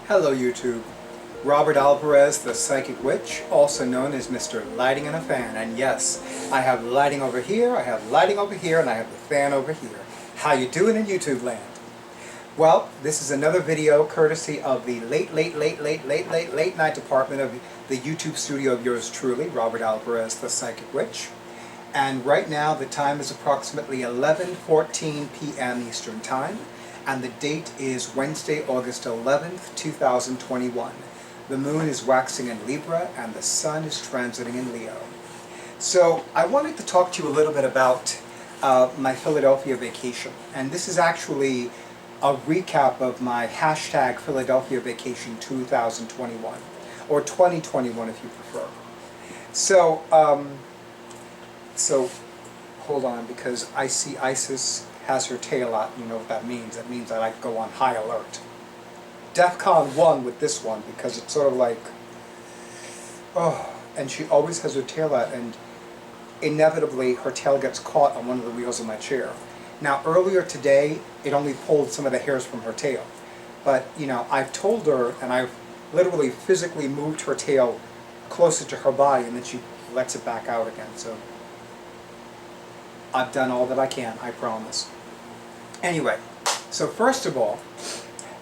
Hello YouTube. Robert Alvarez, the Psychic Witch, also known as Mr. Lighting in a Fan. And yes, I have lighting over here, I have lighting over here, and I have the fan over here. How you doing in YouTube land? Well, this is another video courtesy of the late night department of the YouTube studio of yours truly, Robert Alvarez, the Psychic Witch. And right now the time is approximately 11:14 p.m. Eastern Time. And the date is Wednesday, August 11th, 2021. The moon is waxing in Libra and the sun is transiting in Leo. So I wanted to talk to you a little bit about my Philadelphia vacation. And this is actually a recap of my hashtag Philadelphia Vacation 2021, or 2021 if you prefer. So, hold on, because I see Isis has her tail out. You know what that means. That means that I go on high alert. DEFCON 1 with this one, because it's sort of like, oh, and she always has her tail out, and inevitably her tail gets caught on one of the wheels of my chair. Now earlier today, it only pulled some of the hairs from her tail. But, you know, I've told her, and I've literally physically moved her tail closer to her body, and then she lets it back out again. So I've done all that I can, I promise. Anyway, so first of all,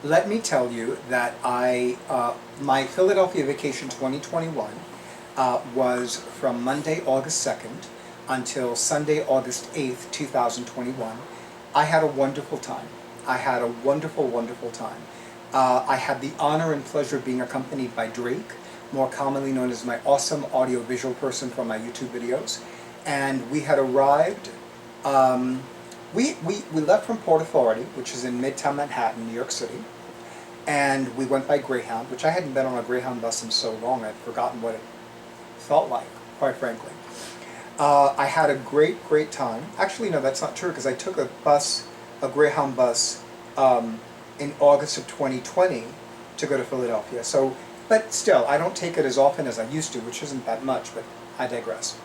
let me tell you that my Philadelphia Vacation 2021 was from Monday, August 2nd until Sunday, August 8th, 2021. I had a wonderful time. I had a wonderful, wonderful time. I had the honor and pleasure of being accompanied by Drake, more commonly known as my awesome audio-visual person from my YouTube videos. And we had arrived, we left from Port Authority, which is in Midtown Manhattan, New York City, and we went by Greyhound, which I hadn't been on a Greyhound bus in so long, I'd forgotten what it felt like, quite frankly. I had a great, great time. Actually, no, that's not true, because I took a Greyhound bus, in August of 2020 to go to Philadelphia. So, but still, I don't take it as often as I used to, which isn't that much, but I digress.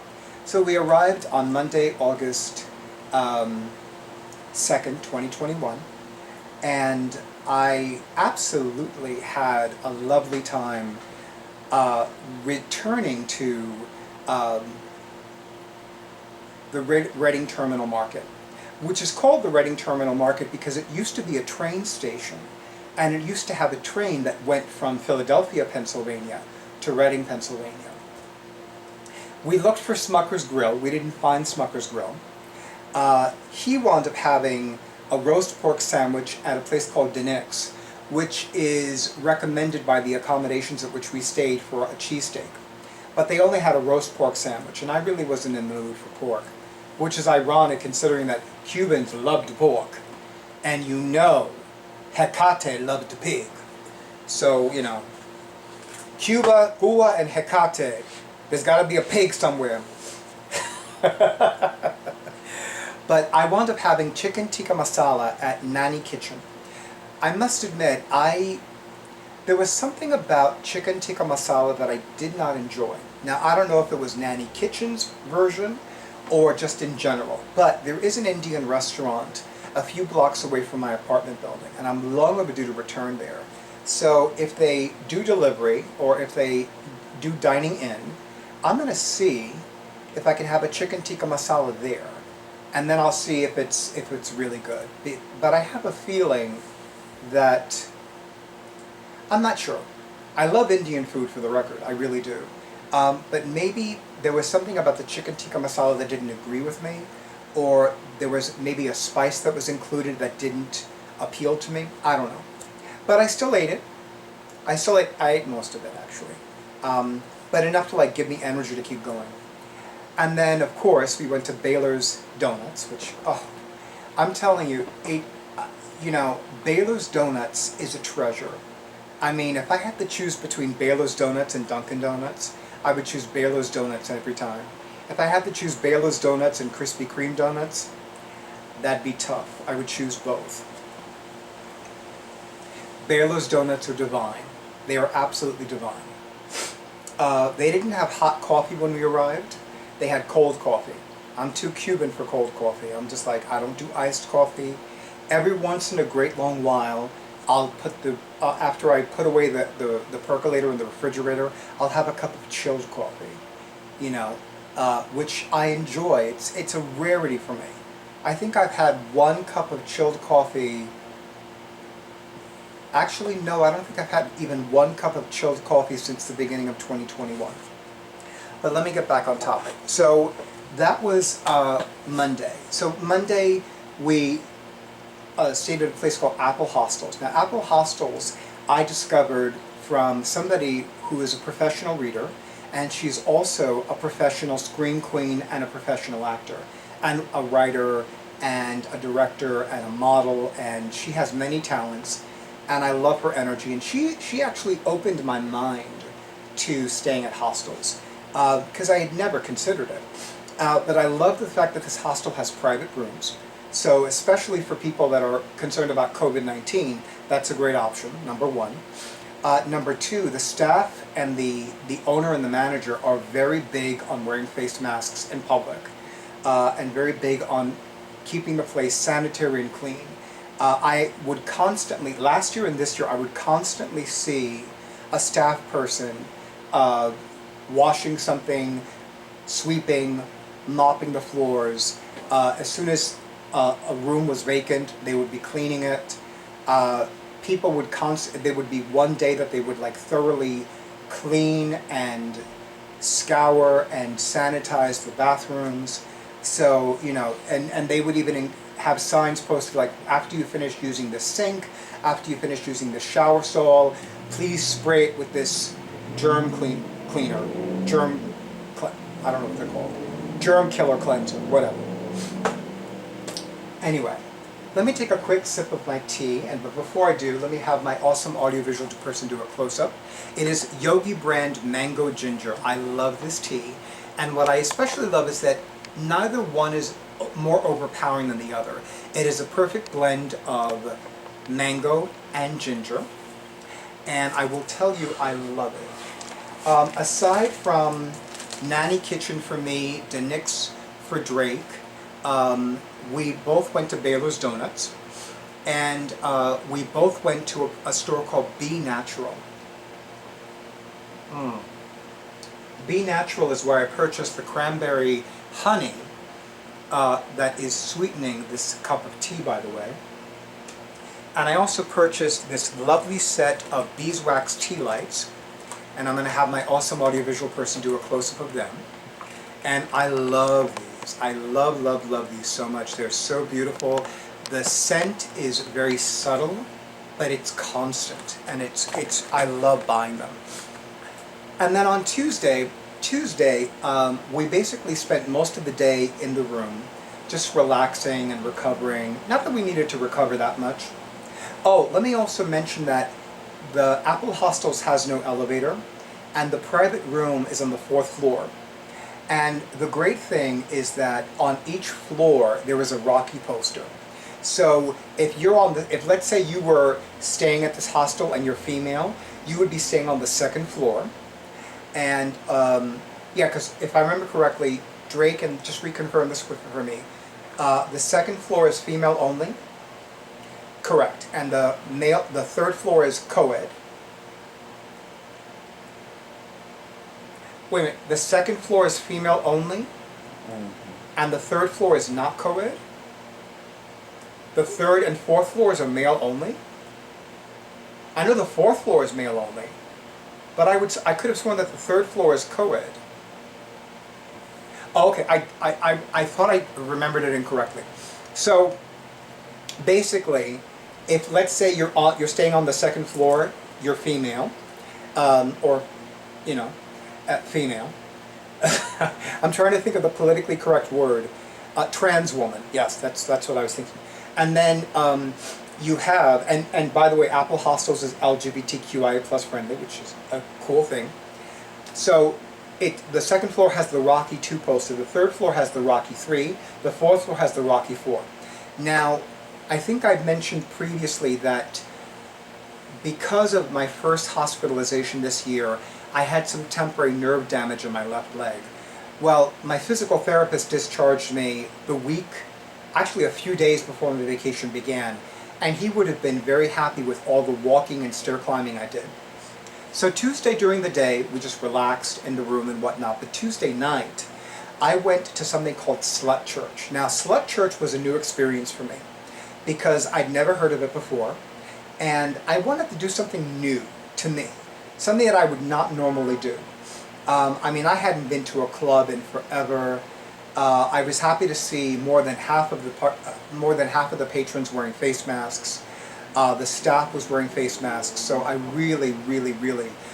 So we arrived on Monday, August 2nd, 2021, and I absolutely had a lovely time returning to the Reading Terminal Market, which is called the Reading Terminal Market because it used to be a train station, and it used to have a train that went from Philadelphia, Pennsylvania to Reading, Pennsylvania. We looked for Smucker's Grill. We didn't find Smucker's Grill. He wound up having a roast pork sandwich at a place called Denix, which is recommended by the accommodations at which we stayed for a cheesesteak. But they only had a roast pork sandwich, and I really wasn't in the mood for pork, which is ironic considering that Cubans loved pork, and you know Hecate loved pig. So, you know, Cuba and Hecate, there's got to be a pig somewhere. But I wound up having chicken tikka masala at Nani Kitchen. I must admit, there was something about chicken tikka masala that I did not enjoy. Now, I don't know if it was Nani Kitchen's version or just in general, but there is an Indian restaurant a few blocks away from my apartment building, and I'm long overdue to return there. So if they do delivery, or if they do dining in, I'm going to see if I can have a chicken tikka masala there, and then I'll see if it's really good. But I have a feeling that, I'm not sure. I love Indian food, for the record, I really do. But maybe there was something about the chicken tikka masala that didn't agree with me, or there was maybe a spice that was included that didn't appeal to me. I don't know. But I still ate it. I ate most of it, actually. But enough to like give me energy to keep going. And then, of course, we went to Baylor's Donuts, which, oh, I'm telling you, you know, Baylor's Donuts is a treasure. I mean, if I had to choose between Baylor's Donuts and Dunkin' Donuts, I would choose Baylor's Donuts every time. If I had to choose Baylor's Donuts and Krispy Kreme Donuts, that'd be tough. I would choose both. Baylor's Donuts are divine. They are absolutely divine. They didn't have hot coffee when we arrived. They had cold coffee. I'm too Cuban for cold coffee. I'm just like, I don't do iced coffee. Every once in a great long while, I'll put after I put away the percolator in the refrigerator, I'll have a cup of chilled coffee, you know, which I enjoy. It's a rarity for me. I think I've had one cup of chilled coffee. Actually, no, I don't think I've had even one cup of chilled coffee since the beginning of 2021. But let me get back on topic. So that was Monday. So Monday we stayed at a place called Apple Hostels. Now Apple Hostels I discovered from somebody who is a professional reader, and she's also a professional screen queen and a professional actor and a writer and a director and a model, and she has many talents, and I love her energy, and she actually opened my mind to staying at hostels because I had never considered it. But I love the fact that this hostel has private rooms. So especially for people that are concerned about COVID-19, that's a great option, number one. Number two, the staff and the owner and the manager are very big on wearing face masks in public and very big on keeping the place sanitary and clean. I would constantly, last year and this year, I would constantly see a staff person washing something, sweeping, mopping the floors. As soon as a room was vacant, they would be cleaning it. People would there would be one day that they would like thoroughly clean and scour and sanitize the bathrooms. So, you know, and they would even have signs posted like, after you finish using the sink, after you finish using the shower stall, please spray it with this germ cleaner, I don't know what they're called, germ killer cleanser, whatever. Anyway, let me take a quick sip of my tea, but before I do, let me have my awesome audiovisual person do a close-up. It is Yogi brand Mango Ginger. I love this tea, and what I especially love is that neither one is more overpowering than the other. It is a perfect blend of mango and ginger, and I will tell you, I love it. Aside from Nanny Kitchen for me, DeNix for Drake, we both went to Baylor's Donuts, and we both went to a store called Be Natural. Be Natural is where I purchased the cranberry honey that is sweetening this cup of tea, by the way. And I also purchased this lovely set of beeswax tea lights, and I'm going to have my awesome audiovisual person do a close-up of them. And I love these. I love, love, love these so much. They're so beautiful. The scent is very subtle, but it's constant, and I love buying them. And then on Tuesday, we basically spent most of the day in the room, just relaxing and recovering. Not that we needed to recover that much. Oh, let me also mention that the Apple Hostels has no elevator, and the private room is on the 4th floor. And the great thing is that on each floor there is a Rocky poster. So if let's say you were staying at this hostel and you're female, you would be staying on the 2nd floor. And yeah, because if I remember correctly, Drake, and just reconfirm this for me, the 2nd floor is female only. Correct. And the 3rd floor is co-ed. Wait a minute, the 2nd floor is female only? And the 3rd floor is not co-ed? The 3rd and 4th floors are male only? I know the 4th floor is male only, but I could have sworn that the 3rd floor is co-ed. Oh, okay, I thought I remembered it incorrectly. So basically, if let's say you're staying on the 2nd floor, you're female, or you know, female. I'm trying to think of the politically correct word. Trans woman. Yes, that's what I was thinking. And then you have, and by the way, Apple Hostels is LGBTQIA+ friendly, which is a cool thing. So the 2nd floor has the Rocky 2 poster, the 3rd floor has the Rocky 3, the 4th floor has the Rocky 4. Now, I think I've mentioned previously that because of my first hospitalization this year, I had some temporary nerve damage in my left leg. Well, my physical therapist discharged me the week, actually a few days before my vacation began, and he would have been very happy with all the walking and stair climbing I did. So Tuesday during the day, we just relaxed in the room and whatnot, but Tuesday night, I went to something called Slut Church. Now, Slut Church was a new experience for me because I'd never heard of it before, and I wanted to do something new to me, something that I would not normally do. I mean, I hadn't been to a club in forever. I was happy to see more than half of the patrons wearing face masks. The staff was wearing face masks, so I really,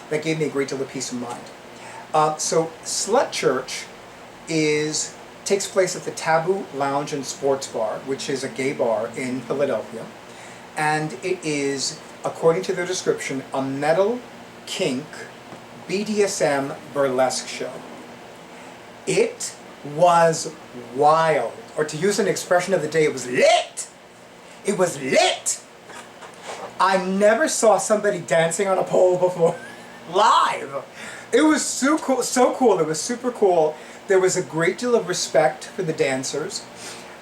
that gave me a great deal of peace of mind. So Slut Church takes place at the Taboo Lounge and Sports Bar, which is a gay bar in Philadelphia, and it is, according to their description, a metal, kink, BDSM burlesque show. It was wild, or to use an expression of the day, it was lit! It was lit! I never saw somebody dancing on a pole before, live! It was so cool, it was super cool. There was a great deal of respect for the dancers.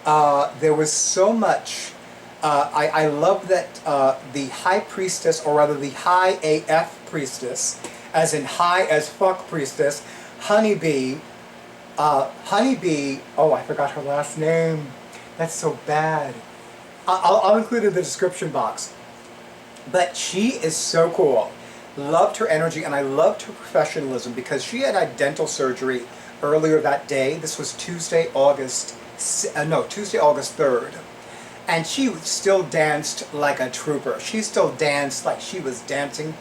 There was so much, I love that the high priestess, or rather the high AF priestess, as in high as fuck priestess, Honeybee, oh, I forgot her last name. That's so bad. I'll include it in the description box. But she is so cool. Loved her energy, and I loved her professionalism because she had had dental surgery earlier that day. This was Tuesday, August 3rd. And she still danced like a trooper. She still danced like she was dancing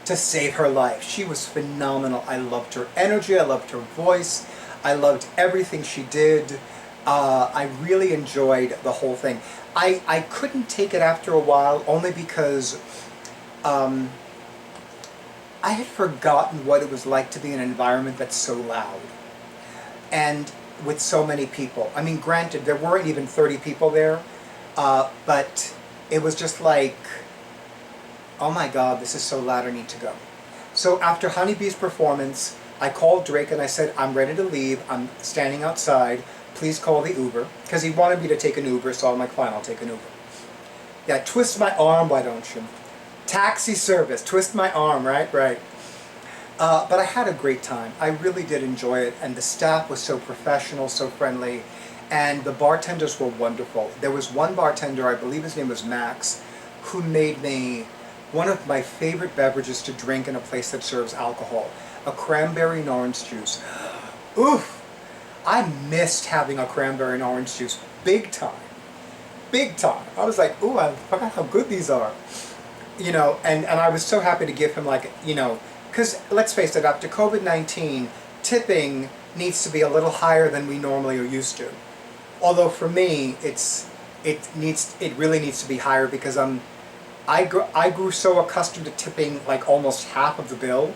to save her life. She was phenomenal. I loved her energy. I loved her voice. I loved everything she did. I really enjoyed the whole thing. I couldn't take it after a while, only because I had forgotten what it was like to be in an environment that's so loud and with so many people. I mean, granted, there weren't even 30 people there, but it was just like, oh my God, this is so loud, I need to go. So after Honeybee's performance, I called Drake and I said, I'm ready to leave, I'm standing outside, please call the Uber, because he wanted me to take an Uber, so I'm like, fine, I'll take an Uber. Yeah, twist my arm, why don't you? Taxi service, twist my arm, right? Right. But I had a great time. I really did enjoy it, and the staff was so professional, so friendly, and the bartenders were wonderful. There was one bartender, I believe his name was Max, who made me one of my favorite beverages to drink in a place that serves alcohol, a cranberry and orange juice. Oof! I missed having a cranberry and orange juice big time. Big time. I was like, ooh, I forgot how good these are. You know, and I was so happy to give him, like, you know, because let's face it, after COVID-19, tipping needs to be a little higher than we normally are used to. Although for me, it really needs to be higher because I grew so accustomed to tipping like almost half of the bill,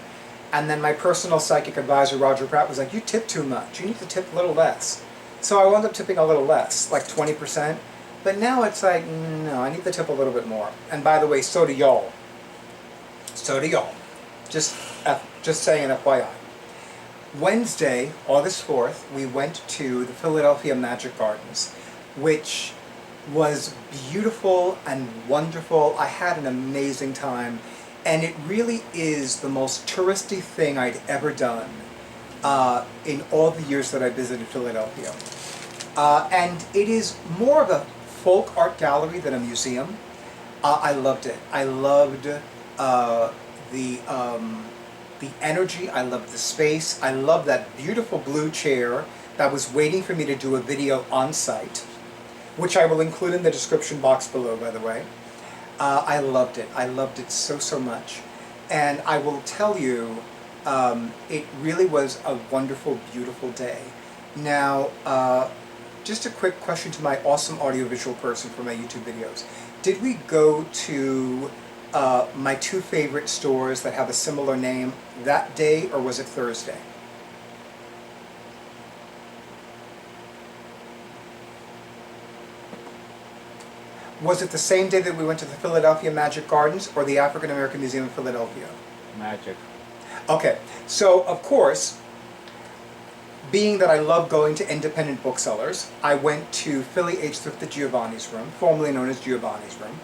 and then my personal psychic advisor Roger Pratt was like, you tip too much, you need to tip a little less. So I wound up tipping a little less, like 20%, but now it's like, no, I need to tip a little bit more. And by the way, so do y'all. So do y'all. Just saying FYI. Wednesday, August 4th, we went to the Philadelphia Magic Gardens, which was beautiful and wonderful. I had an amazing time, and it really is the most touristy thing I'd ever done in all the years that I visited Philadelphia. And it is more of a folk art gallery than a museum. I loved it. I loved the energy, I loved the space, I loved that beautiful blue chair that was waiting for me to do a video on site, which I will include in the description box below, by the way. I loved it so much. And I will tell you, it really was a wonderful, beautiful day. Now, just a quick question to my awesome audiovisual person for my YouTube videos. Did we go to my two favorite stores that have a similar name that day, or was it Thursday? Was it the same day that we went to the Philadelphia Magic Gardens or the African American Museum in Philadelphia? Magic. Okay, so of course, being that I love going to independent booksellers, I went to Philly H. Thrift Giovanni's room, formerly known as Giovanni's room,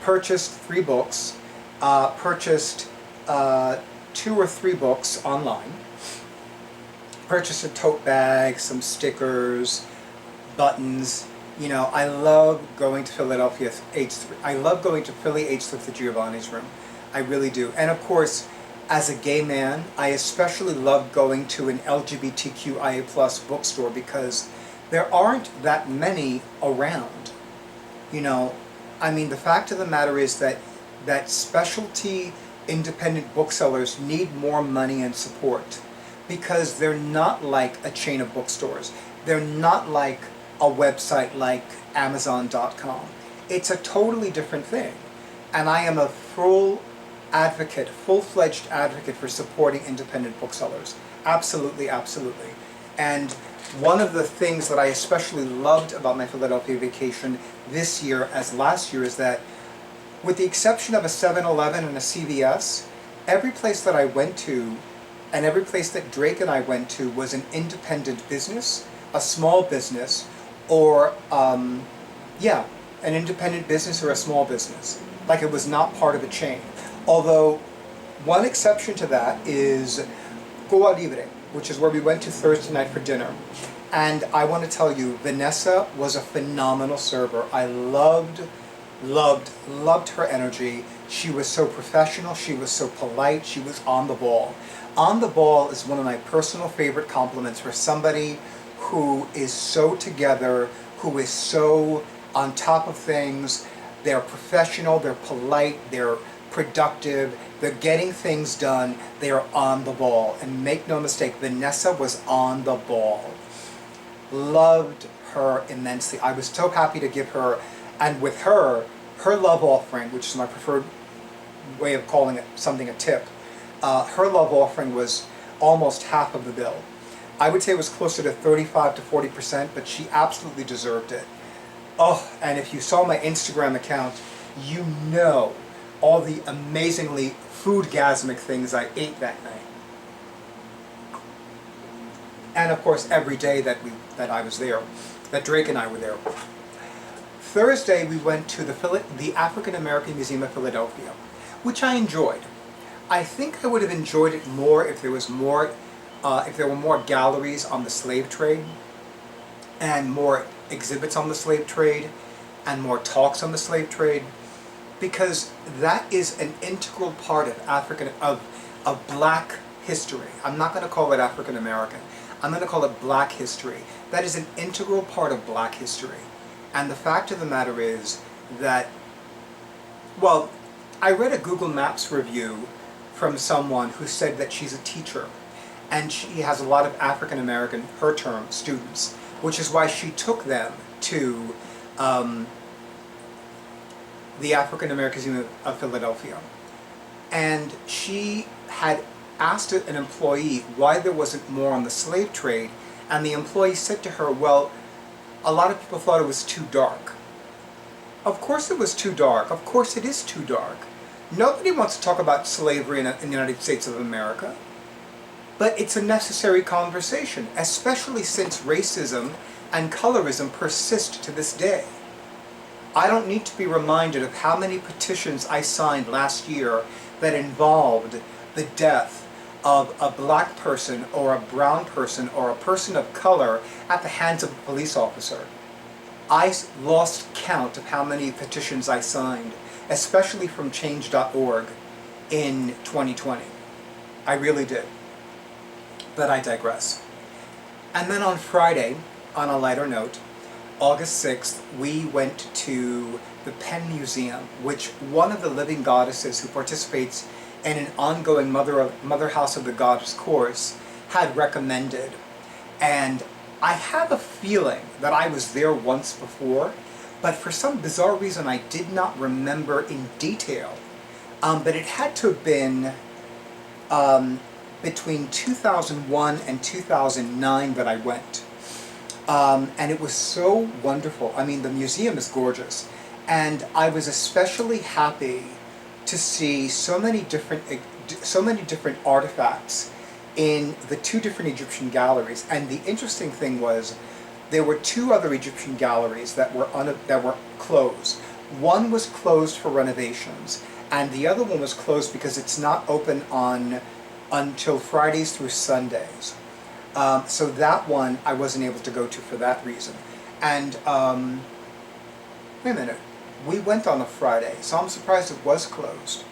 purchased 3 books, purchased 2 or 3 books online, purchased a tote bag, some stickers, buttons. You know, I love going to I love going to Philly H. Thrift Giovanni's room. I really do. And of course, as a gay man, I especially love going to an LGBTQIA+ bookstore because there aren't that many around. You know, I mean, the fact of the matter is that specialty independent booksellers need more money and support because they're not like a chain of bookstores. They're not like a website like Amazon.com. It's a totally different thing. And I am a full-fledged advocate for supporting independent booksellers. Absolutely, absolutely. And one of the things that I especially loved about my Philadelphia vacation this year as last year is that, with the exception of a 7-Eleven and a CVS, every place that I went to and every place that Drake and I went to was an independent business, a small business, or an independent business or a small business. Like it was not part of a chain. Although, one exception to that is Cuba Libre, which is where we went to Thursday night for dinner. And I want to tell you, Vanessa was a phenomenal server. I loved her energy. She was so professional, she was so polite, she was on the ball. On the ball is one of my personal favorite compliments for somebody who is so together, who is so on top of things. They're professional, they're polite, they're productive, they're getting things done, they're on the ball. And make no mistake, Vanessa was on the ball. Loved her immensely. I was so happy to give her, and with her love offering, which is my preferred way of calling it something a tip, her love offering was almost half of the bill. I would say it was closer to 35 to 40%, but she absolutely deserved it. Oh, and if you saw my Instagram account, you know all the amazingly foodgasmic things I ate that night. And of course, every day that I was there, that Drake and I were there. Thursday, we went to the African American Museum of Philadelphia, which I enjoyed. I think I would have enjoyed it more if there was more, if there were more galleries on the slave trade, and more exhibits on the slave trade, and more talks on the slave trade, because that is an integral part of Black history. I'm not going to call it African American. I'm going to call it Black history. That is an integral part of Black history. And the fact of the matter is that, well, I read a Google Maps review from someone who said that she's a teacher, and she has a lot of African American, her term, students, which is why she took them to the African American Museum of Philadelphia. And she had asked an employee why there wasn't more on the slave trade, and the employee said to her, well, a lot of people thought it was too dark. Of course it was too dark. Of course it is too dark. Nobody wants to talk about slavery in the United States of America. But it's a necessary conversation, especially since racism and colorism persist to this day. I don't need to be reminded of how many petitions I signed last year that involved the death of a black person or a brown person or a person of color at the hands of a police officer. I lost count of how many petitions I signed, especially from change.org in 2020. I really did. But I digress. And then on Friday, on a lighter note, August 6th, we went to the Penn Museum, which one of the living goddesses who participates in an ongoing Mother House of the Goddess course had recommended. And I have a feeling that I was there once before, but for some bizarre reason I did not remember in detail. But it had to have been between 2001 and 2009 that I went. And it was so wonderful. I mean, the museum is gorgeous. And I was especially happy to see so many different artifacts in the two different Egyptian galleries. And the interesting thing was, there were two other Egyptian galleries that were closed. One was closed for renovations, and the other one was closed because it's not open until Fridays through Sundays. So that one I wasn't able to go to for that reason. And wait a minute, we went on a Friday, so I'm surprised it was closed.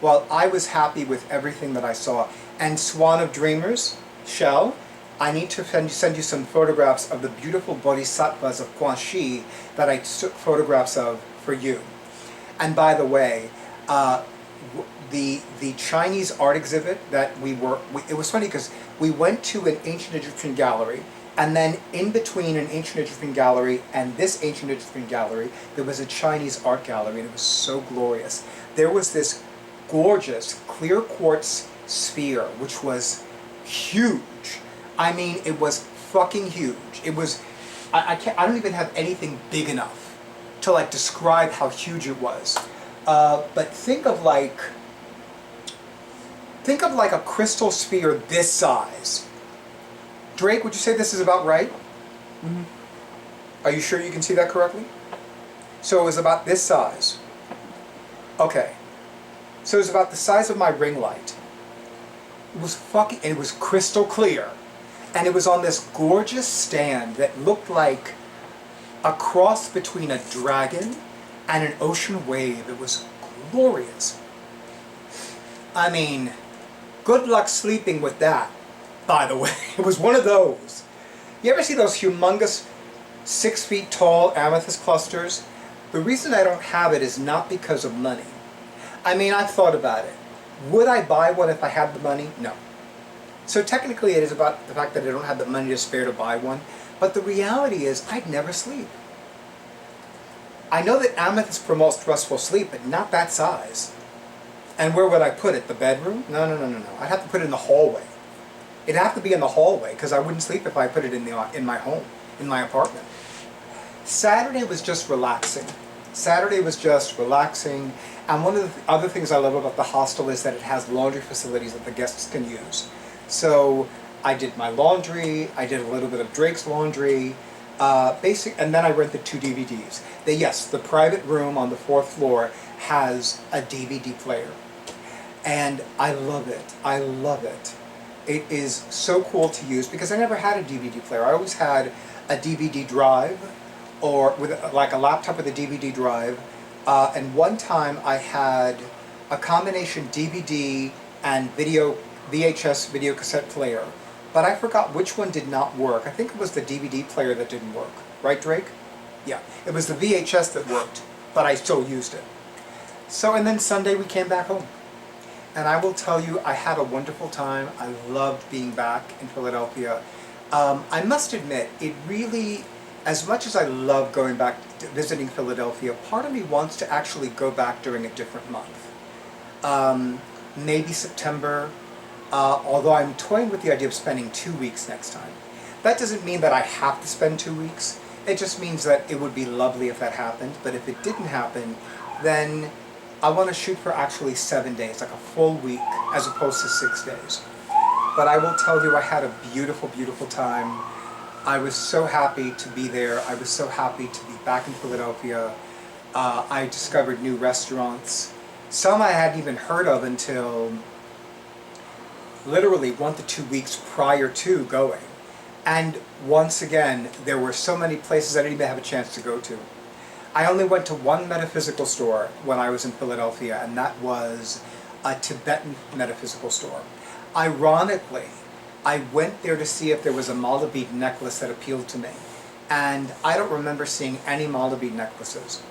Well, I was happy with everything that I saw. And Swan of Dreamers, Shell, I need to send you some photographs of the beautiful bodhisattvas of Guangxi that I took photographs of for you. And by the way, the Chinese art exhibit that it was funny because we went to an ancient Egyptian gallery, and then in between an ancient Egyptian gallery and this ancient Egyptian gallery, there was a Chinese art gallery, and it was so glorious. There was this gorgeous clear quartz sphere, which was huge. I mean, it was fucking huge. It was, I don't even have anything big enough to like describe how huge it was. But think of like a crystal sphere this size. Drake, would you say this is about right? Mm-hmm. Are you sure you can see that correctly? So it was about this size. Okay. So it was about the size of my ring light. It was fucking, and it was crystal clear. And it was on this gorgeous stand that looked like a cross between a dragon and an ocean wave. It was glorious. I mean, good luck sleeping with that, by the way. It was one of those. You ever see those humongous 6 feet tall amethyst clusters? The reason I don't have it is not because of money. I mean, I've thought about it. Would I buy one if I had the money? No. So technically it is about the fact that I don't have the money to spare to buy one, but the reality is I'd never sleep. I know that amethyst promotes restful sleep, but not that size. And where would I put it? The bedroom? No. I'd have to put it in the hallway. It'd have to be in the hallway, because I wouldn't sleep if I put it in my home, in my apartment. Saturday was just relaxing. Saturday was just relaxing, and one of the other things I love about the hostel is that it has laundry facilities that the guests can use. So I did my laundry, I did a little bit of Drake's laundry, and then I rented 2 DVDs. The private room on the 4th floor has a DVD player. And I love it. I love it. It is so cool to use because I never had a DVD player. I always had a DVD drive, or with like a laptop with a DVD drive. And one time I had a combination DVD and VHS video cassette player, but I forgot which one did not work. I think it was the DVD player that didn't work. Right, Drake? Yeah, it was the VHS that worked, but I still used it. So, and then Sunday we came back home. And I will tell you, I had a wonderful time. I loved being back in Philadelphia. I must admit, it really, as much as I love going back to visiting Philadelphia, part of me wants to actually go back during a different month. Maybe September, although I'm toying with the idea of spending 2 weeks next time. That doesn't mean that I have to spend 2 weeks. It just means that it would be lovely if that happened. But if it didn't happen, then I want to shoot for actually 7 days, like a full week, as opposed to 6 days. But I will tell you, I had a beautiful, beautiful time. I was so happy to be there. I was so happy to be back in Philadelphia. I discovered new restaurants. Some I hadn't even heard of until literally 1 to 2 weeks prior to going. And once again, there were so many places I didn't even have a chance to go to. I only went to one metaphysical store when I was in Philadelphia, and that was a Tibetan metaphysical store. Ironically, I went there to see if there was a mala bead necklace that appealed to me, and I don't remember seeing any mala bead necklaces.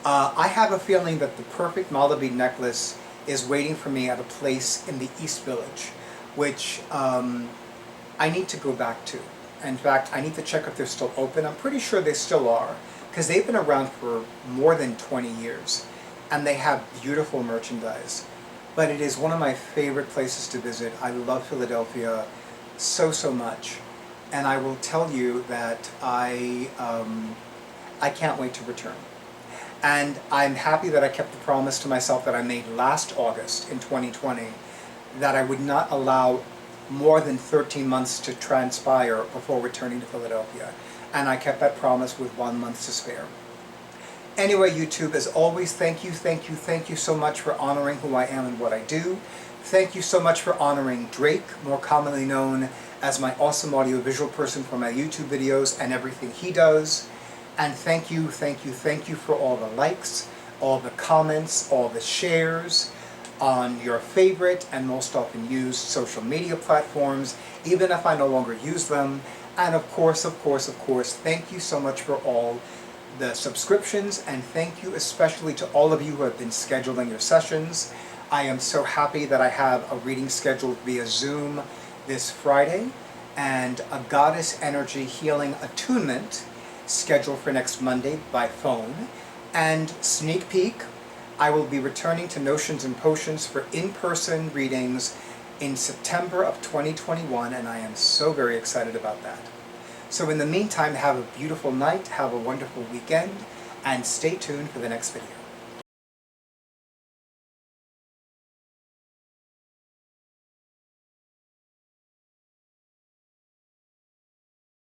I have a feeling that the perfect mala bead necklace is waiting for me at a place in the East Village, which I need to go back to. In fact, I need to check if they're still open. I'm pretty sure they still are, because they've been around for more than 20 years, and they have beautiful merchandise. But it is one of my favorite places to visit. I love Philadelphia so, so much. And I will tell you that I can't wait to return. And I'm happy that I kept the promise to myself that I made last August in 2020, that I would not allow more than 13 months to transpire before returning to Philadelphia. And I kept that promise with 1 month to spare. Anyway, YouTube, as always, thank you so much for honoring who I am and what I do. Thank you so much for honoring Drake, more commonly known as my awesome audiovisual person for my YouTube videos and everything he does. And thank you for all the likes, all the comments, all the shares on your favorite and most often used social media platforms, even if I no longer use them. And of course, thank you so much for all the subscriptions, and thank you especially to all of you who have been scheduling your sessions. I am so happy that I have a reading scheduled via Zoom this Friday, and a Goddess Energy Healing Attunement scheduled for next Monday by phone. And sneak peek, I will be returning to Notions and Potions for in-person readings in September of 2021, and I am so very excited about that. So in the meantime, have a beautiful night, have a wonderful weekend, and stay tuned for the next video.